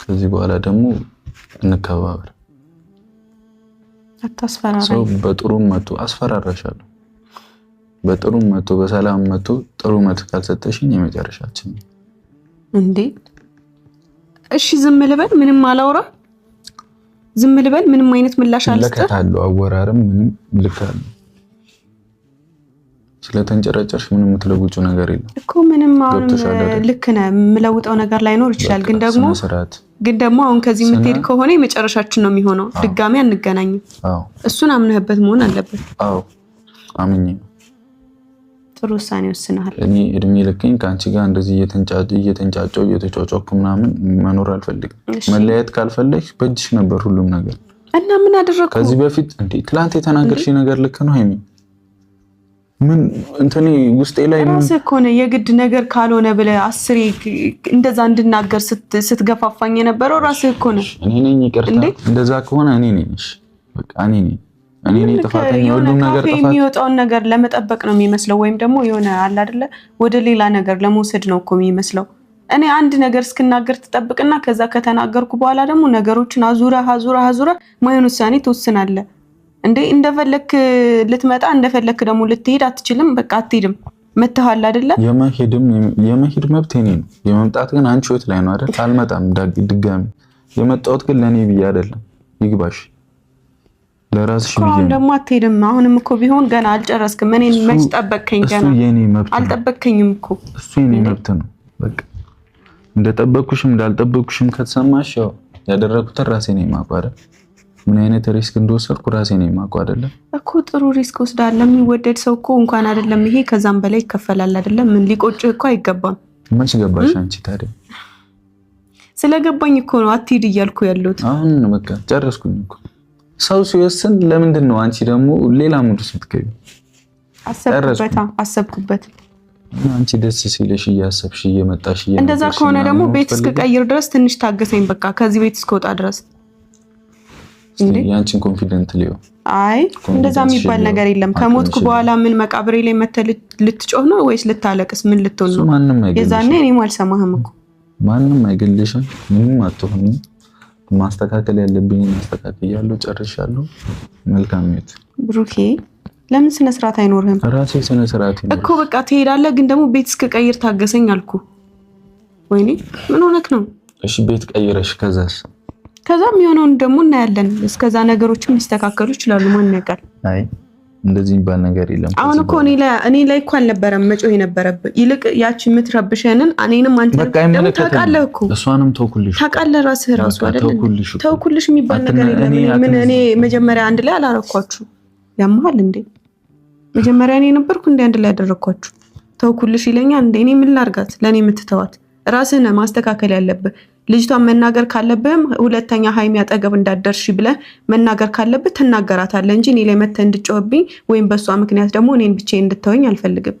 ከዚህ በኋላ ደግሞ እንከባበር አታስፈራራኝ ሰው በጥሩም መጥቶ አስፈራራሻለሁ በጥሩም መጥቶ በሰላም መጥቶ ጥሩ መልስ ካልሰጠሽኝ የመጨረሻችን እንዴ እሺ ዝም ልበል ምንም አላውራ ዝም ልበል ምንም አይነት ምላሽ አልሰጠ ለከታለው አወራረም ምንም ልካል ስለተንጨረጨርሽ ምንም የምትለውጩ ነገር የለም እኮ ምንም አሁን ልክ ነህ የምለውጠው ነገር ላይኖር ይችላል ግን ደግሞ አሁን ከዚህ የምትሄድ ከሆነ የመጨረሻችን ነው የሚሆነው ድጋሚ አንገናኝም አዎ እሱን አምነህበት መሆን አለበት አዎ አምኜ ጥሩ ውሳኔ ወስነሃል እኔ እድሜ ልከኝ ካንቺ ጋር እንደዚህ እየተንጫጫው እየተጫጫውኩ ምናምን መኖር አልፈልግም መለያየት ካልፈለግሽ በእጅሽ ነበር ሁሉም ነገር እና ምን አደረኩ ከዚህ በፊት እንዴ ትላንት የተናገርሽ ነገር ልክ ነው ሃይሚ ምን እንትኔ ውስጤ ላይ ራስህ ኮነ የግድ ነገር ካልሆነ ብለ አስሬ እንደዛ እንድናገር ስትገፋፋኝ የነበረው ራስህ ኮነ እኔ ነኝ ይቅርታ እንደዛ ከሆነ እኔ ነኝ በቃ እኔ ነኝ ተፋተኝ ሁሉም ነገር ተፋተ የሚወጣውን ነገር ለመጠበቅ ነው የሚመስለው ወይም ደግሞ የሆነ አለ አይደለ ወደ ሌላ ነገር ለመውሰድ ነው እኮ የሚመስለው እኔ አንድ ነገር እስክናገር ተጠብቅና ከዛ ከተናገርኩ በኋላ ደግሞ ነገሮችን አዙራ ማይሆን ውሳኔ ተወስናለህ እንዴ እንደፈለክ ልትመጣ እንደፈለክ ደግሞ ልትሄድ አትችልም በቃ አትሄድም መተሃል አይደለ የመሄድ መብት እኔ ነው የመምጣት ግን አንቺ ወት ላይ ነው አይደል አልመጣም ድጋሚ የመጣሁት ግን ለኔ ብዬ አይደለም ይግባሽ ለራስሽ ብዬ ነው ደግሞ አትሄድም አሁንም እኮ ቢሆን ገና አልጨረስክም እኔን መች ጠበቅከኝ ገና እሱ የኔ መብት አልጠበቅከኝም እኮ እሱ የኔ መብት ነው በቃ እንደጠበቅኩሽም እንዳልጠበቅኩሽም ከተሰማሽ ያው ያደረኩት ራሴ ነኝ ማቋረ ምን አይነት ሪስክ እንደወሰድኩ ራሴ ነኝ ማቋ አይደለም እኮ ጥሩ ሪስክ ወስዳለ የሚወደድ ሰው እኮ እንኳን አይደለም ይሄ ከዛም በላይ ይከፈላል አይደለም ምን ሊቆጭህ እኮ አይገባም መች ገባሽ አንቺ ታዲያ ስለገባኝ እኮ ነው አትሂድ እያልኩ ያለሁት አሁን በቃ ጨረስኩኝ እኮ ሰው ሲወስን ለምንድን ነው አንቺ ደግሞ ሌላ ሙድ ስትገቢ አሰብኩበት አንቺ ደስ ሲልሽ እያሰብሽ እየመጣሽ እንደዛ ከሆነ ደግሞ ቤት እስከቀይር ድረስ ትንሽ ታገሰኝ በቃ ከዚህ ቤት እስከወጣ ድረስ እንዴ ያንቺን ኮንፊደንት ሊዮ አይ እንደዛ የሚባል ነገር የለም ከሞትኩ በኋላ ምን መቃብሬ ላይ መተል ልትጮህ ነው ወይስ ልታለቅስ ምን ልትሆን ነው የዛኔ እኔም አልሰማህም እኮ ማንንም አይገልሽም ምንም አትሆንም ማስተካከል ያለብኝ ማስተካከያለሁ ጨርሻለሁ መልካም ነው ብሩኬ ለምን ስነ ስርዓት አይኖርህም ራሴ ስነ ስርዓት እኮ በቃ ትሄዳለህ ግን ደግሞ ቤት እስከቀይር ታገሰኝ አልኩ ወይኔ ምን ሆነክ ነው እሺ ቤት ቀይረሽ ከዛም የሆነውን ደግሞ እናያለን እስከዛ ነገሮችም ሊስተካከሉ ይችላሉ ማን ያውቃል አይ እንደዚህ የሚባል ነገር የለም አሁን እኮ እኔ ላይ እኮ አልነበረም መጮህ የነበረብህ ይልቅ ያቺ የምትረብሸንን እኔንም አንተ ደግሞ ታውቃለህ እኮ እሷንም ተውኩልሽ ታውቃለህ ራስህ ራሱ አይደል ተውኩልሽ የሚባል ነገር የለም ምን እኔ መጀመሪያ አንድ ላይ አላረኳችሁ ያማል እንዴ መጀመሪያ እኔ ነበርኩ እንዴ አንድ ላይ ያደረኳችሁ ተውኩልሽ ይለኛል እንዴ እኔ ምን ላርጋት ለኔ የምትተዋት ራስህን ማስተካከል ያለብህ ልጅቷን መናገር ካለብህም ሁለተኛ ሃይሚ ያጠገብ እንዳደርሽ ብለ መናገር ካለብህ ተናገራታለህ እንጂ እኔ ላይ መተ እንድጮህብኝ ወይም በሷ ምክንያት ደግሞ እኔን ብቻዬን እንድትተወኝ አልፈልግም